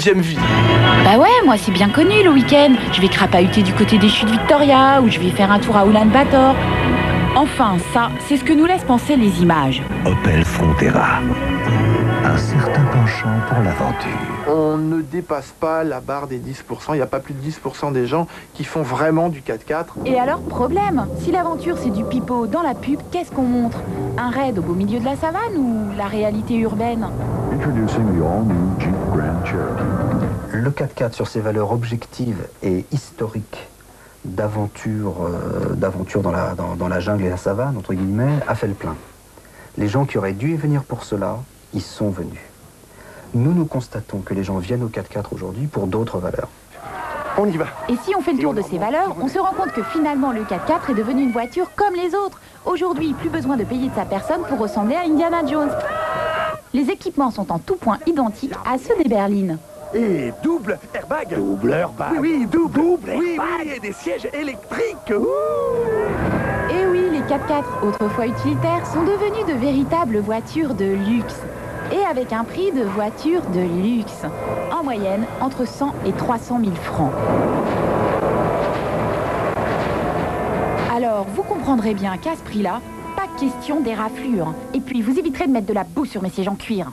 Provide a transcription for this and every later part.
deuxième vie. Bah ouais, moi c'est bien connu le week-end. Je vais crapahuter du côté des chutes Victoria ou je vais faire un tour à Ulaanbaatar. Enfin, ça, c'est ce que nous laissent penser les images. Opel Frontera. Un certain penchant pour l'aventure. On ne dépasse pas la barre des 10%. Il n'y a pas plus de 10% des gens qui font vraiment du 4x4. Et alors, problème, si l'aventure c'est du pipeau dans la pub, qu'est-ce qu'on montre? Un raid au beau milieu de la savane ou la réalité urbaine? Introducing the all-new Jeep Grand Cherokee. Le 4x4 sur ses valeurs objectives et historiques d'aventure dans la jungle et la savane, entre guillemets, a fait le plein. Les gens qui auraient dû y venir pour cela, y sont venus. Nous constatons que les gens viennent au 4x4 aujourd'hui pour d'autres valeurs. On y va. Et si on fait le tour de ces valeurs, on se rend compte que finalement le 4x4 est devenu une voiture comme les autres. Aujourd'hui, plus besoin de payer de sa personne pour ressembler à Indiana Jones. Les équipements sont en tout point identiques à ceux des berlines. Et double airbag. Double airbag. Oui, double Double oui, airbag. oui, et des sièges électriques. Ouh. Et oui, les 4x4, autrefois utilitaires, sont devenus de véritables voitures de luxe. Et avec un prix de voiture de luxe. En moyenne, entre 100 et 300 000 francs. Alors, vous comprendrez bien qu'à ce prix-là, pas question d'éraflure. Et puis, vous éviterez de mettre de la boue sur mes sièges en cuir.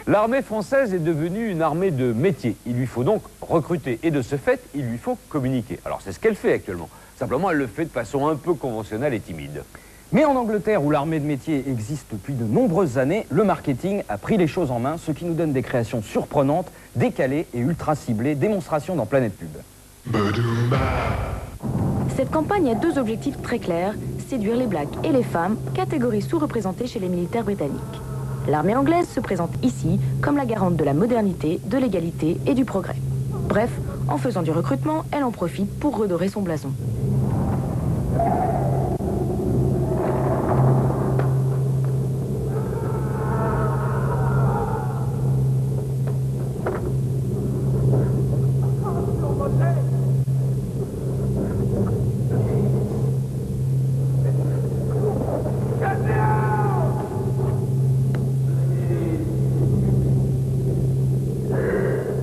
L'armée française est devenue une armée de métier. Il lui faut donc recruter et de ce fait, il lui faut communiquer. Alors c'est ce qu'elle fait actuellement. Simplement, elle le fait de façon un peu conventionnelle et timide. Mais en Angleterre, où l'armée de métier existe depuis de nombreuses années, le marketing a pris les choses en main, ce qui nous donne des créations surprenantes, décalées et ultra ciblées, démonstration dans Planète Pub. Cette campagne a deux objectifs très clairs, séduire les blacks et les femmes, catégories sous-représentées chez les militaires britanniques. L'armée anglaise se présente ici comme la garante de la modernité, de l'égalité et du progrès. Bref, en faisant du recrutement, elle en profite pour redorer son blason.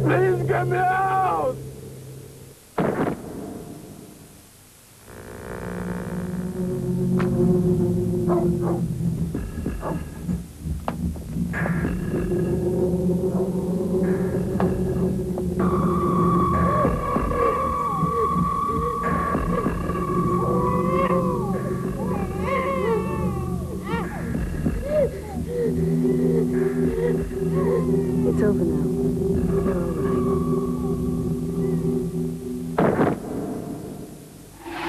Please get me out! It's over now. You're all right.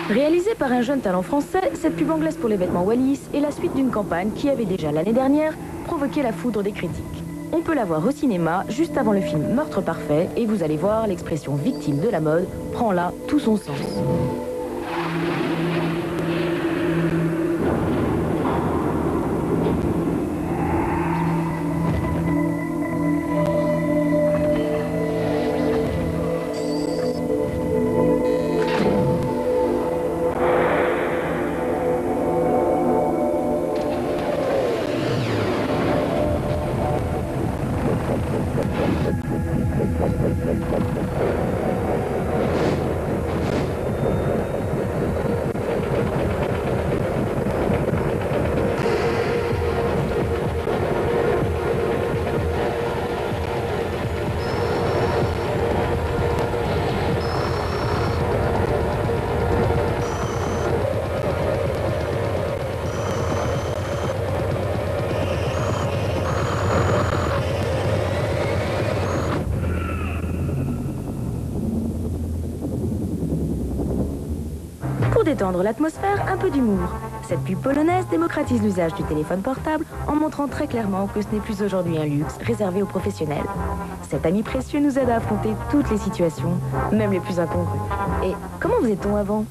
Réalisée par un jeune talent français, cette pub anglaise pour les vêtements Wallis est la suite d'une campagne qui avait déjà l'année dernière provoqué la foudre des critiques. On peut la voir au cinéma juste avant le film Meurtre parfait et vous allez voir, l'expression victime de la mode prend là tout son sens. Pour détendre l'atmosphère, un peu d'humour. Cette pub polonaise démocratise l'usage du téléphone portable en montrant très clairement que ce n'est plus aujourd'hui un luxe réservé aux professionnels. Cet ami précieux nous aide à affronter toutes les situations, même les plus incongrues. Et comment faisait-on avant?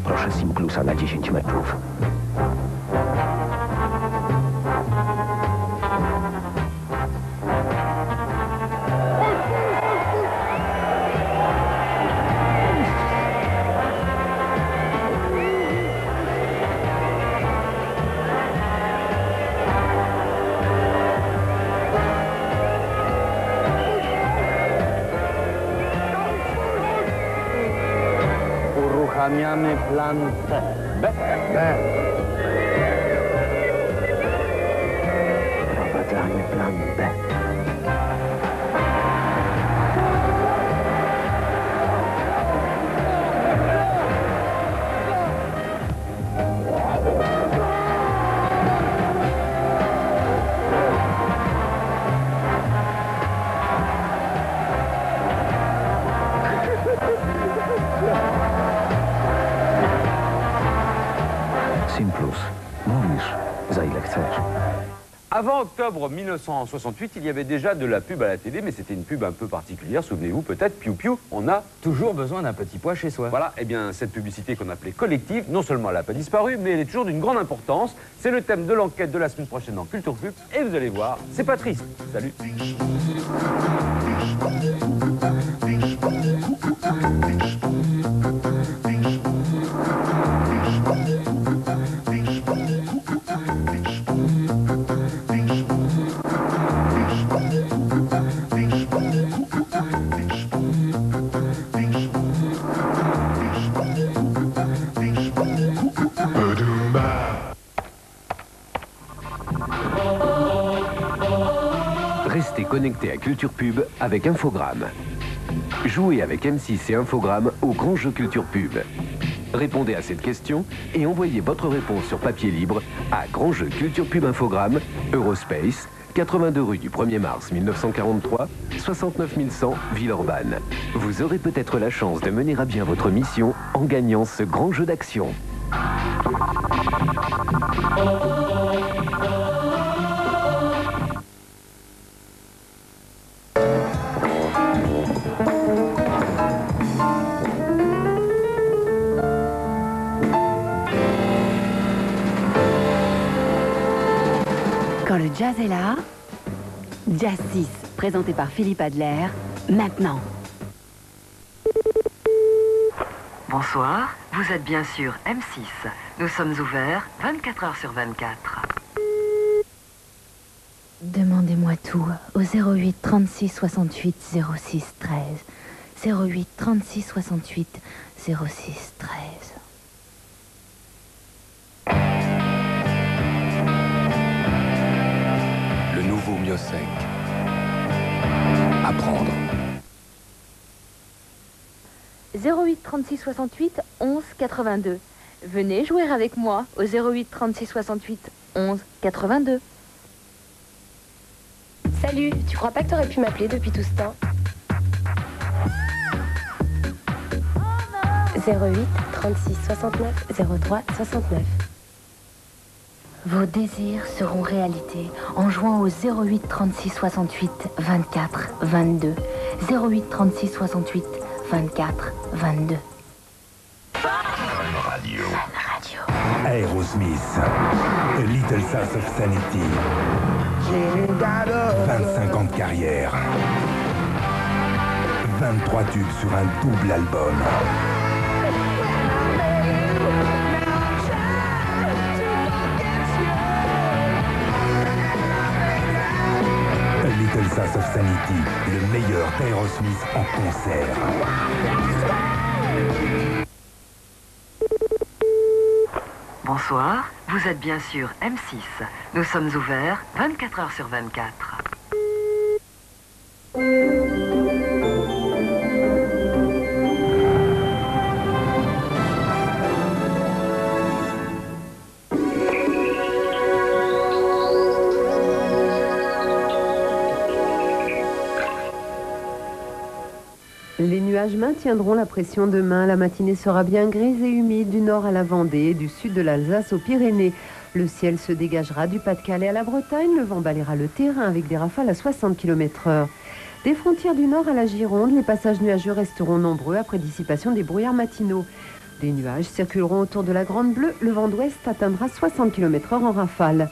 Proszę Simclusa na 10 metrów. Cambiame plante. Papà, darmi plante. Simplus, mówisz, za ile chcesz. Avant octobre 1968, il y avait déjà de la pub à la télé, mais c'était une pub un peu particulière. Souvenez-vous peut-être, Piou Piou, on a Toujours besoin d'un petit pois chez soi. Voilà, eh bien, cette publicité qu'on appelait collective, non seulement elle n'a pas disparu, mais elle est toujours d'une grande importance. C'est le thème de l'enquête de la semaine prochaine dans Culture Pub, et vous allez voir, c'est pas triste. Salut. Restez connectés à Culture Pub avec Infogrames. Jouez avec M6 et Infogrames au grand jeu Culture Pub. Répondez à cette question et envoyez votre réponse sur papier libre à Grand Jeu Culture Pub Infogrames, Eurospace, 82 rue du 1er mars 1943, 69 100 Villeurbanne. Vous aurez peut-être la chance de mener à bien votre mission en gagnant ce grand jeu d'action. Quand le jazz est là, Jazz 6, présenté par Philippe Adler, maintenant. Bonsoir, vous êtes bien sûr M6. Nous sommes ouverts 24 heures sur 24. Demandez-moi tout au 08 36 68 06 13. 08 36 68 06 13. Le nouveau Mio 5. Apprendre. 08 36 68 11 82. Venez jouer avec moi au 08 36 68 11 82. Salut, tu crois pas que t'aurais pu m'appeler depuis tout ce temps? 08 36 69 03 69. Vos désirs seront réalité en jouant au 08 36 68 24 22. 08 36 68 24 22. Radio. Aerosmith, A Little Sauce of Sanity. 25 ans de carrière. 23 tubes sur un double album. A Little Sauce of Sanity, le meilleur d'Aerosmith en concert. Bonsoir, vous êtes bien sûr M6. Nous sommes ouverts 24 heures sur 24. Les nuages maintiendront la pression demain. La matinée sera bien grise et humide du nord à la Vendée, du sud de l'Alsace aux Pyrénées. Le ciel se dégagera du Pas-de-Calais à la Bretagne. Le vent balayera le terrain avec des rafales à 60 km/h. Des frontières du nord à la Gironde, les passages nuageux resteront nombreux après dissipation des brouillards matinaux. Des nuages circuleront autour de la Grande Bleue. Le vent d'ouest atteindra 60 km/h en rafale.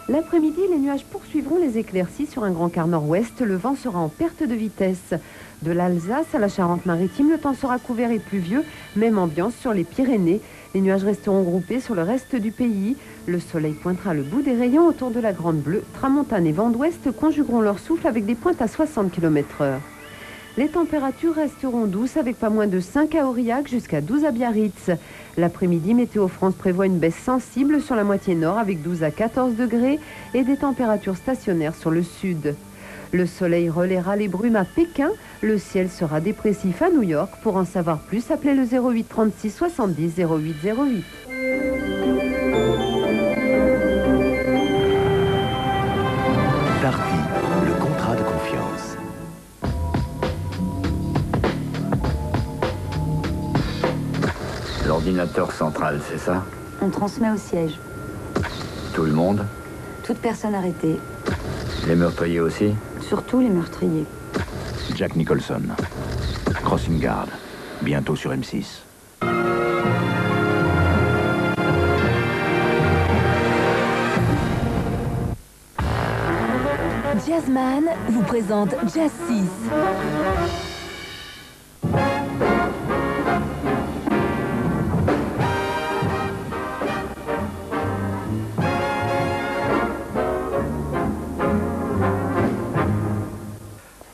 L'après-midi, les nuages poursuivront les éclaircies sur un grand quart nord-ouest. Le vent sera en perte de vitesse. De l'Alsace à la Charente-Maritime, le temps sera couvert et pluvieux. Même ambiance sur les Pyrénées. Les nuages resteront groupés sur le reste du pays. Le soleil pointera le bout des rayons autour de la Grande Bleue. Tramontane et vent d'ouest conjugueront leur souffle avec des pointes à 60 km/h. Les températures resteront douces avec pas moins de 5 à Aurillac jusqu'à 12 à Biarritz. L'après-midi, Météo France prévoit une baisse sensible sur la moitié nord avec 12 à 14 degrés et des températures stationnaires sur le sud. Le soleil relaiera les brumes à Pékin. Le ciel sera dépressif à New York. Pour en savoir plus, appelez le 08 36 70 08 08. Darty, le contrat de confiance. L'ordinateur central, c'est ça? On transmet au siège. Tout le monde? Toute personne arrêtée. Les meurtriers aussi? Surtout les meurtriers. Jack Nicholson. Crossing Guard. Bientôt sur M6. Jazzman vous présente Jazz 6.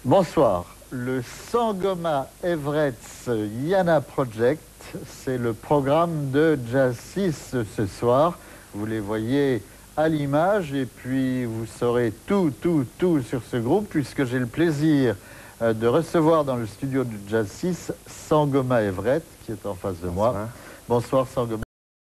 Bonsoir. Le Sangoma Everett's Yana Project, c'est le programme de Jazz 6 ce soir. Vous les voyez à l'image et puis vous saurez tout sur ce groupe puisque j'ai le plaisir de recevoir dans le studio de Jazz 6 Sangoma Everett qui est en face de moi. Bonsoir Sangoma.